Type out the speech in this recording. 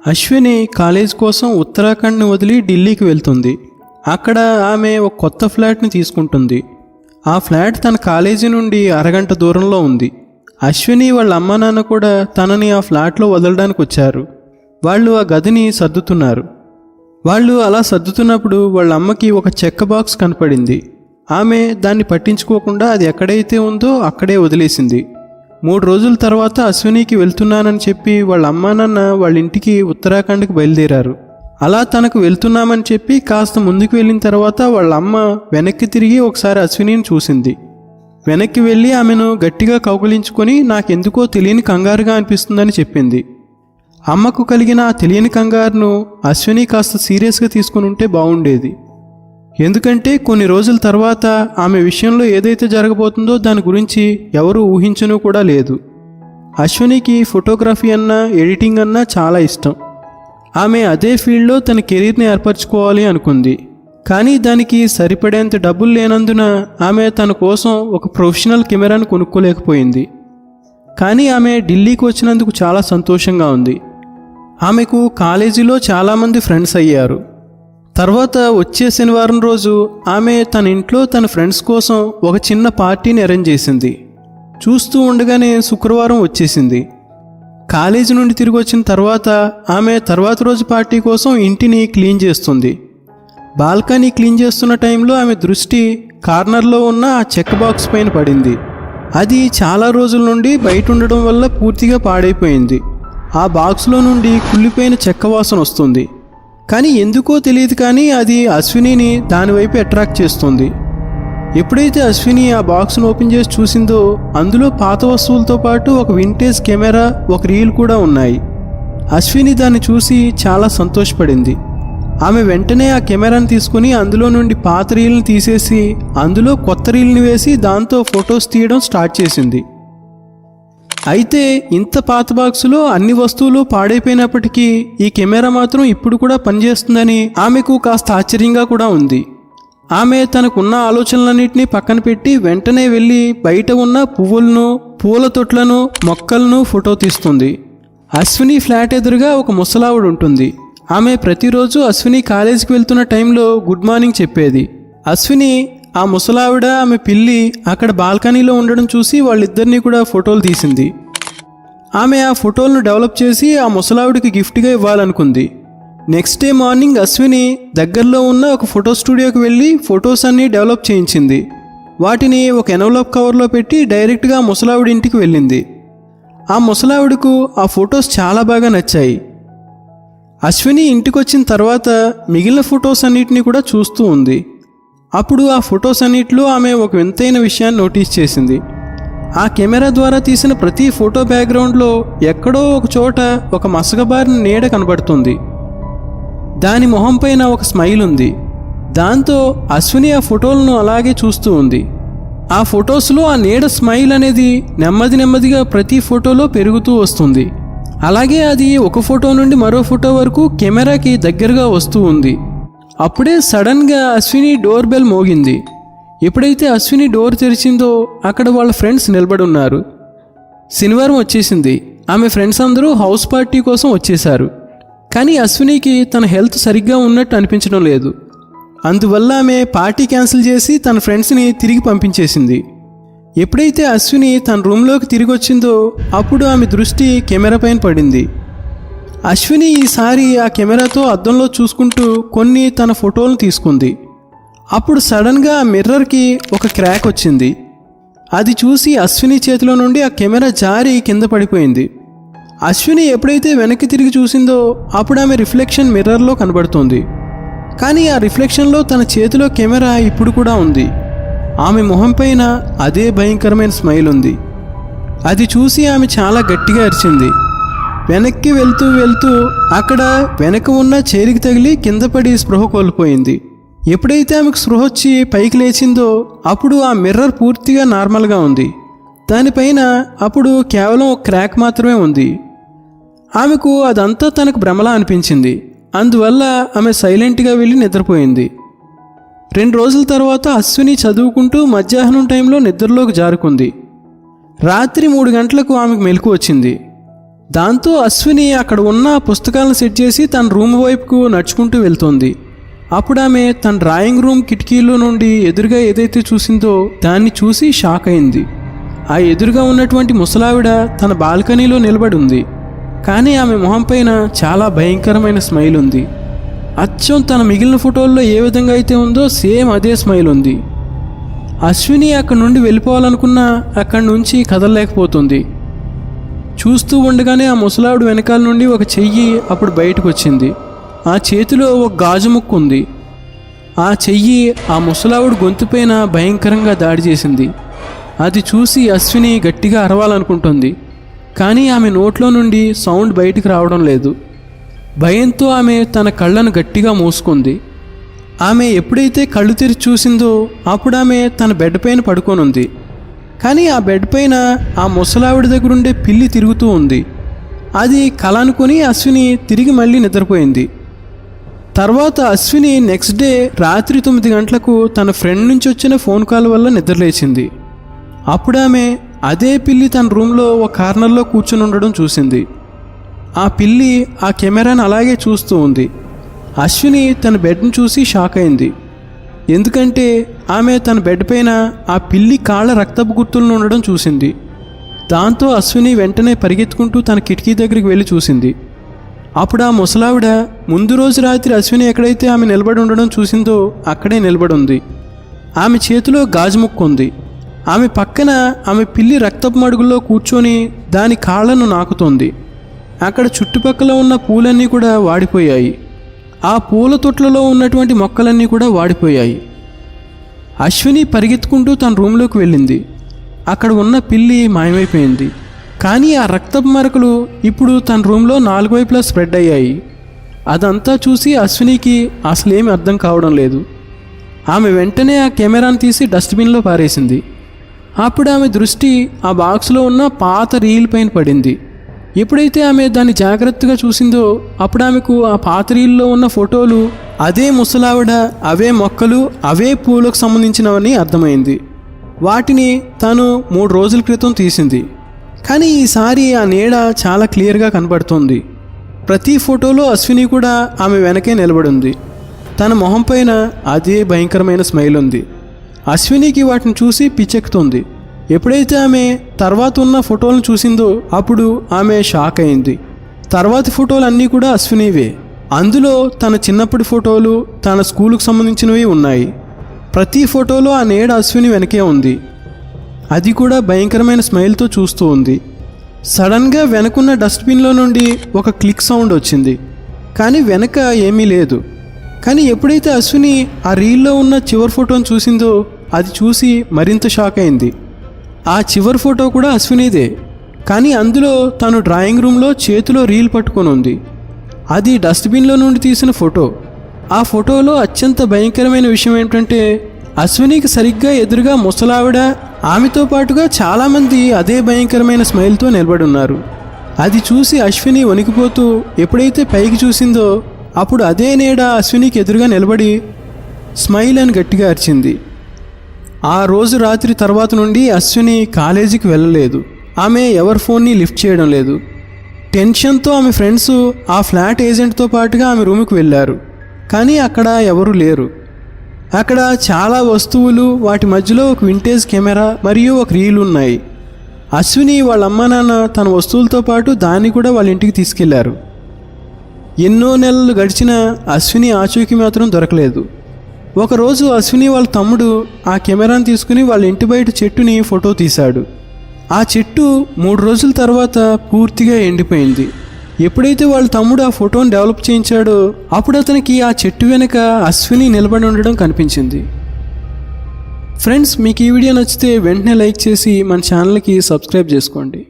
Ashwini college కోసం ఉత్తరాఖండ్ని వదిలి ఢిల్లీకి వెళ్తుంది. అక్కడ ఆమె ఒక కొత్త ఫ్లాట్ని తీసుకుంటుంది. ఆ ఫ్లాట్ తన కాలేజీ నుండి అరగంట దూరంలో ఉంది. అశ్విని వాళ్ళ అమ్మా నాన్న కూడా తనని ఆ ఫ్లాట్లో వదలడానికి వచ్చారు. వాళ్ళు ఆ గదిని సర్దుతున్నారు. వాళ్ళు అలా సర్దుతున్నప్పుడు వాళ్ళ అమ్మకి ఒక చెక్క బాక్స్ కనపడింది. ఆమె దాన్ని పట్టించుకోకుండా అది ఎక్కడైతే ఉందో అక్కడే వదిలేసింది. 3 రోజుల తర్వాత అశ్వినికి వెళ్తున్నానని చెప్పి వాళ్ళ అమ్మా నాన్న వాళ్ళ ఇంటికి ఉత్తరాఖండ్కి బయలుదేరారు. అలా తనకు వెళ్తున్నామని చెప్పి కాస్త ముందుకు వెళ్ళిన తర్వాత వాళ్ళ అమ్మ వెనక్కి తిరిగి ఒకసారి అశ్వినిని చూసింది. వెనక్కి వెళ్ళి ఆమెను గట్టిగా కౌగిలించుకొని నాకెందుకో తెలియని కంగారుగా అనిపిస్తుందని చెప్పింది. అమ్మకు కలిగిన ఆ తెలియని కంగారును అశ్విని కాస్త సీరియస్గా తీసుకుని ఉంటే బాగుండేది. ఎందుకంటే కొన్ని రోజుల తర్వాత ఆమె విషయంలో ఏదైతే జరగబోతుందో దాని గురించి ఎవరూ ఊహించను కూడా లేదు. అశ్వినికి ఫోటోగ్రఫీ అన్నా ఎడిటింగ్ అన్నా చాలా ఇష్టం. ఆమె అదే ఫీల్డ్లో తన కెరీర్ని ఏర్పరచుకోవాలి అనుకుంది. కానీ దానికి సరిపడేంత డబ్బులు లేనందున ఆమె తన కోసం ఒక ప్రొఫెషనల్ కెమెరాను కొనుక్కోలేకపోయింది. కానీ ఆమె ఢిల్లీకి వచ్చినందుకు చాలా సంతోషంగా ఉంది. ఆమెకు కాలేజీలో చాలామంది ఫ్రెండ్స్ అయ్యారు. తర్వాత వచ్చే శనివారం రోజు ఆమె తన ఇంట్లో తన ఫ్రెండ్స్ కోసం ఒక చిన్న పార్టీని అరేంజ్ చేసింది. చూస్తూ ఉండగానే శుక్రవారం వచ్చేసింది. కాలేజీ నుండి తిరిగి వచ్చిన తర్వాత ఆమె తర్వాత రోజు పార్టీ కోసం ఇంటిని క్లీన్ చేస్తుంది. బాల్కనీ క్లీన్ చేస్తున్న టైంలో ఆమె దృష్టి కార్నర్లో ఉన్న ఆ చెక్ బాక్స్ పైన పడింది. అది చాలా రోజుల నుండి బయట ఉండడం వల్ల పూర్తిగా పాడైపోయింది. ఆ బాక్స్లో నుండి కుళ్ళిపోయిన చెక్క వాసన వస్తుంది. కానీ ఎందుకో తెలియదు, కానీ అది అశ్వినిని దానివైపు అట్రాక్ట్ చేస్తుంది. ఎప్పుడైతే అశ్విని ఆ బాక్స్ను ఓపెన్ చేసి చూసిందో అందులో పాత వస్తువులతో పాటు ఒక వింటేజ్ కెమెరా, ఒక రీల్ కూడా ఉన్నాయి. అశ్విని దాన్ని చూసి చాలా సంతోషపడింది. ఆమె వెంటనే ఆ కెమెరాను తీసుకుని అందులో నుండి పాత రీల్ని తీసేసి అందులో కొత్త రీల్ని వేసి దాంతో ఫొటోస్ తీయడం స్టార్ట్ చేసింది. అయితే ఇంత పాత బాక్సులో అన్ని వస్తువులు పాడైపోయినప్పటికీ ఈ కెమెరా మాత్రం ఇప్పుడు కూడా పనిచేస్తుందని ఆమెకు కాస్త ఆశ్చర్యంగా కూడా ఉంది. ఆమె తనకున్న ఆలోచనలన్నింటినీ పక్కన పెట్టి వెంటనే వెళ్ళి బయట ఉన్న పువ్వులను, పూల తొట్లను, మొక్కలను ఫోటో తీస్తుంది. అశ్విని ఫ్లాట్ ఎదురుగా ఒక ముసలావిడ ఉంటుంది. ఆమె ప్రతిరోజు అశ్విని కాలేజీకి వెళ్తున్న టైంలో గుడ్ మార్నింగ్ చెప్పేది. అశ్విని, ఆ ముసలావిడ, ఆమె పిల్లి అక్కడ బాల్కనీలో ఉండడం చూసి వాళ్ళిద్దరినీ కూడా ఫోటోలు తీసింది. ఆమె ఆ ఫోటోలను డెవలప్ చేసి ఆ ముసలావిడికి గిఫ్ట్గా ఇవ్వాలనుకుంది. నెక్స్ట్ డే మార్నింగ్ అశ్విని దగ్గరలో ఉన్న ఒక ఫోటో స్టూడియోకి వెళ్ళి ఫొటోస్ అన్నీ డెవలప్ చేయించింది. వాటిని ఒక ఎన్వలప్ కవర్లో పెట్టి డైరెక్ట్గా ముసలావిడి ఇంటికి వెళ్ళింది. ఆ ముసలావిడకు ఆ ఫొటోస్ చాలా బాగా నచ్చాయి. అశ్విని ఇంటికి వచ్చిన తర్వాత మిగిలిన ఫొటోస్ అన్నిటినీ కూడా చూస్తూ ఉంది. అప్పుడు ఆ ఫొటోస్ అన్నిటిలో ఆమె ఒక వింతైన విషయాన్ని నోటీస్ చేసింది. ఆ కెమెరా ద్వారా తీసిన ప్రతి ఫోటో బ్యాక్గ్రౌండ్లో ఎక్కడో ఒక చోట ఒక మసకబారిన నీడ కనబడుతుంది. దాని మొహం పైన ఒక స్మైల్ ఉంది. దాంతో అశ్విని ఆ ఫోటోలను అలాగే చూస్తూ ఉంది. ఆ ఫొటోస్లో ఆ నీడ స్మైల్ అనేది నెమ్మదిగా ప్రతి ఫోటోలో పెరుగుతూ వస్తుంది. అలాగే అది ఒక ఫోటో నుండి మరో ఫోటో వరకు కెమెరాకి దగ్గరగా వస్తూ ఉంది. అప్పుడే సడన్గా అశ్విని డోర్ బెల్ మోగింది. ఎప్పుడైతే అశ్విని డోర్ తెరిచిందో అక్కడ వాళ్ళ ఫ్రెండ్స్ నిలబడి ఉన్నారు. శనివారం వచ్చేసింది. ఆమె ఫ్రెండ్స్ అందరూ హౌస్ పార్టీ కోసం వచ్చేశారు. కానీ అశ్వినికి తన హెల్త్ సరిగ్గా ఉన్నట్టు అనిపించడం లేదు. అందువల్ల ఆమె పార్టీ క్యాన్సిల్ చేసి తన ఫ్రెండ్స్ని తిరిగి పంపించేసింది. ఎప్పుడైతే అశ్విని తన రూమ్లోకి తిరిగి వచ్చిందో అప్పుడు ఆమె దృష్టి కెమెరా పైన పడింది. అశ్విని ఈసారి ఆ కెమెరాతో అద్దంలో చూసుకుంటూ కొన్ని తన ఫోటోలను తీసుకుంది. అప్పుడు సడన్గా ఆ మిర్రర్కి ఒక క్రాక్ వచ్చింది. అది చూసి అశ్విని చేతిలో నుండి ఆ కెమెరా జారి కింద పడిపోయింది. అశ్విని ఎప్పుడైతే వెనక్కి తిరిగి చూసిందో అప్పుడు ఆమె రిఫ్లెక్షన్ మిర్రర్లో కనబడుతుంది. కానీ ఆ రిఫ్లెక్షన్లో తన చేతిలో కెమెరా ఇప్పుడు కూడా ఉంది. ఆమె మొహం పైన అదే భయంకరమైన స్మైల్ ఉంది. అది చూసి ఆమె చాలా గట్టిగా అరిచింది. వెనక్కి వెళ్తూ అక్కడ వెనక ఉన్న చైర్కి తగిలి కింద పడి స్పృహ కోల్పోయింది. ఎప్పుడైతే ఆమెకు స్పృహ వచ్చి పైకి లేచిందో అప్పుడు ఆ మిర్రర్ పూర్తిగా నార్మల్గా ఉంది. దానిపైన అప్పుడు కేవలం ఒక క్రాక్ మాత్రమే ఉంది. ఆమెకు అదంతా తనకు భ్రమలా అనిపించింది. అందువల్ల ఆమె సైలెంట్గా వెళ్ళి నిద్రపోయింది. 2 రోజుల తర్వాత అశ్విని చదువుకుంటూ మధ్యాహ్నం టైంలో నిద్రలోకి జారుకుంది. రాత్రి 3 గంటలకు ఆమెకు మెలకు వచ్చింది. దాంతో అశ్విని అక్కడ ఉన్న పుస్తకాలను సెట్ చేసి తన రూమ్ వైపుకు నడుచుకుంటూ వెళ్తోంది. అప్పుడు ఆమె తన డ్రాయింగ్ రూమ్ కిటికీలో నుండి ఎదురుగా ఏదైతే చూసిందో దాన్ని చూసి షాక్ అయింది. ఆ ఎదురుగా ఉన్నటువంటి ముసలావిడ తన బాల్కనీలో నిలబడి ఉంది. కానీ ఆమె మొహం పైన చాలా భయంకరమైన స్మైల్ ఉంది. అచ్చం తన మిగిలిన ఫోటోల్లో ఏ విధంగా అయితే ఉందో సేమ్ అదే స్మైల్ ఉంది. అశ్విని అక్కడి నుండి వెళ్ళిపోవాలనుకున్నా అక్కడి నుంచి కదలలేకపోతుంది. చూస్తూ ఉండగానే ఆ ముసలావిడ వెనకాల నుండి ఒక చెయ్యి అప్పుడు బయటకు వచ్చింది. ఆ చేతిలో ఒక గాజు ముక్కు ఉంది. ఆ చెయ్యి ఆ ముసలావిడ గొంతుపైన భయంకరంగా దాడి చేసింది. అది చూసి అశ్విని గట్టిగా అరవాలనుకుంటుంది. కానీ ఆమె నోట్లో నుండి సౌండ్ బయటికి రావడం లేదు. భయంతో ఆమె తన కళ్ళను గట్టిగా మూసుకుంది. ఆమె ఎప్పుడైతే కళ్ళు తెరిచి చూసిందో అప్పుడు ఆమె తన బెడ్ పైన పడుకోనుంది. కానీ ఆ బెడ్ పైన ఆ ముసలావిడ దగ్గరుండే పిల్లి తిరుగుతూ ఉంది. అది కల అనుకుని అశ్విని తిరిగి మళ్ళీ నిద్రపోయింది. తర్వాత అశ్విని నెక్స్ట్ డే రాత్రి 9 గంటలకు తన ఫ్రెండ్ నుంచి వచ్చిన ఫోన్ కాల్ వల్ల నిద్రలేచింది. అప్పుడు ఆమె అదే పిల్లి తన రూమ్లో ఒక కార్నర్లో కూర్చుని ఉండడం చూసింది. ఆ పిల్లి ఆ కెమెరాను అలాగే చూస్తూ ఉంది. అశ్విని తన బెడ్ను చూసి షాక్ అయింది. ఎందుకంటే ఆమె తన బెడ్ పైన ఆ పిల్లి కాళ్ళ రక్తపు గుర్తులను ఉండడం చూసింది. దాంతో అశ్విని వెంటనే పరిగెత్తుకుంటూ తన కిటికీ దగ్గరికి వెళ్ళి చూసింది. అప్పుడు ఆ ముసలావిడ ముందు రోజు రాత్రి అశ్విని ఎక్కడైతే ఆమె నిలబడి ఉండడం చూసిందో అక్కడే నిలబడి ఉంది. ఆమె చేతిలో గాజు ముక్కు ఉంది. ఆమె పక్కన ఆమె పిల్లి రక్తపు మడుగుల్లో కూర్చొని దాని కాళ్లను నాకుతోంది. అక్కడ చుట్టుపక్కల ఉన్న పూలన్నీ కూడా వాడిపోయాయి. ఆ పూల తొట్లలో ఉన్నటువంటి మొక్కలన్నీ కూడా వాడిపోయాయి. అశ్విని పరిగెత్తుకుంటూ తన రూమ్లోకి వెళ్ళింది. అక్కడ ఉన్న పిల్లి మాయమైపోయింది. కానీ ఆ రక్తపు మరకలు ఇప్పుడు తన రూమ్లో 4 వైపులా స్ప్రెడ్ అయ్యాయి. అదంతా చూసి అశ్వినికి అసలేమీ అర్థం కావడం లేదు. ఆమె వెంటనే ఆ కెమెరాను తీసి డస్ట్బిన్లో పారేసింది. అప్పుడు ఆమె దృష్టి ఆ బాక్స్లో ఉన్న పాత రీల్ పైన పడింది. ఎప్పుడైతే ఆమె దాన్ని జాగ్రత్తగా చూసిందో అప్పుడు ఆమెకు ఆ పాత రీల్లో ఉన్న ఫోటోలు అదే ముసలావిడ, అవే మొక్కలు, అవే పూలకు సంబంధించినవని అర్థమైంది. వాటిని తను 3 రోజుల క్రితం తీసింది. కానీ ఈసారి ఆ నీడ చాలా క్లియర్గా కనబడుతోంది. ప్రతి ఫోటోలో అశ్విని కూడా ఆమె వెనకే నిలబడింది. తన మొహం పైన అదే భయంకరమైన స్మైల్ ఉంది. అశ్వినికి వాటిని చూసి పిచ్చెక్కుతుంది. ఎప్పుడైతే ఆమె తర్వాత ఉన్న ఫోటోలను చూసిందో అప్పుడు ఆమె షాక్ అయింది. తర్వాతి ఫోటోలు అన్నీ కూడా అశ్వినివే. అందులో తన చిన్నప్పటి ఫోటోలు, తన స్కూలుకు సంబంధించినవి ఉన్నాయి. ప్రతి ఫోటోలో ఆ నీడ అశ్విని వెనకే ఉంది. అది కూడా భయంకరమైన స్మైల్తో చూస్తూ ఉంది. సడన్గా వెనకున్న డస్ట్బిన్లో నుండి ఒక క్లిక్ సౌండ్ వచ్చింది. కానీ వెనక ఏమీ లేదు. కానీ ఎప్పుడైతే అశ్విని ఆ రీల్లో ఉన్న చివరి ఫోటోను చూసిందో అది చూసి మరింత షాక్ అయింది. ఆ చివరి ఫోటో కూడా అశ్వినిదే. కానీ అందులో తను డ్రాయింగ్ రూమ్లో చేతిలో రీల్ పట్టుకొని ఉంది. అది డస్ట్బిన్లో నుండి తీసిన ఫోటో. ఆ ఫోటోలో అత్యంత భయంకరమైన విషయం ఏంటంటే అశ్వినికి సరిగ్గా ఎదురుగా ముసలావిడ, ఆమెతో పాటుగా చాలామంది అదే భయంకరమైన స్మైల్తో నిలబడి ఉన్నారు. అది చూసి అశ్విని వణికిపోతూ ఎప్పుడైతే పైకి చూసిందో అప్పుడు అదే నీడ అశ్వినికి ఎదురుగా నిలబడి స్మైల్ అని గట్టిగా అరిచింది. ఆ రోజు రాత్రి తర్వాత నుండి అశ్విని కాలేజీకి వెళ్ళలేదు. ఆమె ఎవరి ఫోన్ని లిఫ్ట్ చేయడం లేదు. టెన్షన్తో ఆమె ఫ్రెండ్స్ ఆ ఫ్లాట్ ఏజెంట్తో పాటుగా ఆమె రూమ్కి వెళ్ళారు. కానీ అక్కడ ఎవరూ లేరు. అక్కడ చాలా వస్తువులు, వాటి మధ్యలో ఒక వింటేజ్ కెమెరా మరియు ఒక రీల్ ఉన్నాయి. అశ్విని వాళ్ళ అమ్మ నాన్న తన వస్తువులతో పాటు దాన్ని కూడా వాళ్ళ ఇంటికి తీసుకెళ్లారు. ఎన్నో నెలలు గడిచినా అశ్విని ఆచూకీ మాత్రం దొరకలేదు. ఒకరోజు అశ్విని వాళ్ళ తమ్ముడు ఆ కెమెరాను తీసుకుని వాళ్ళ ఇంటి బయట చెట్టుని ఫోటో తీశాడు. ఆ చెట్టు 3 రోజుల తర్వాత పూర్తిగా ఎండిపోయింది. ఎప్పుడైతే వాళ్ళ తమ్ముడు ఆ ఫోటోని డెవలప్ చేయించాడో అప్పుడు అతనికి ఆ చెట్టు వెనుక అశ్విని నిలబడి ఉండడం కనిపించింది. ఫ్రెండ్స్, మీకు ఈ వీడియో నచ్చితే వెంటనే లైక్ చేసి మన ఛానల్కి సబ్స్క్రైబ్ చేసుకోండి.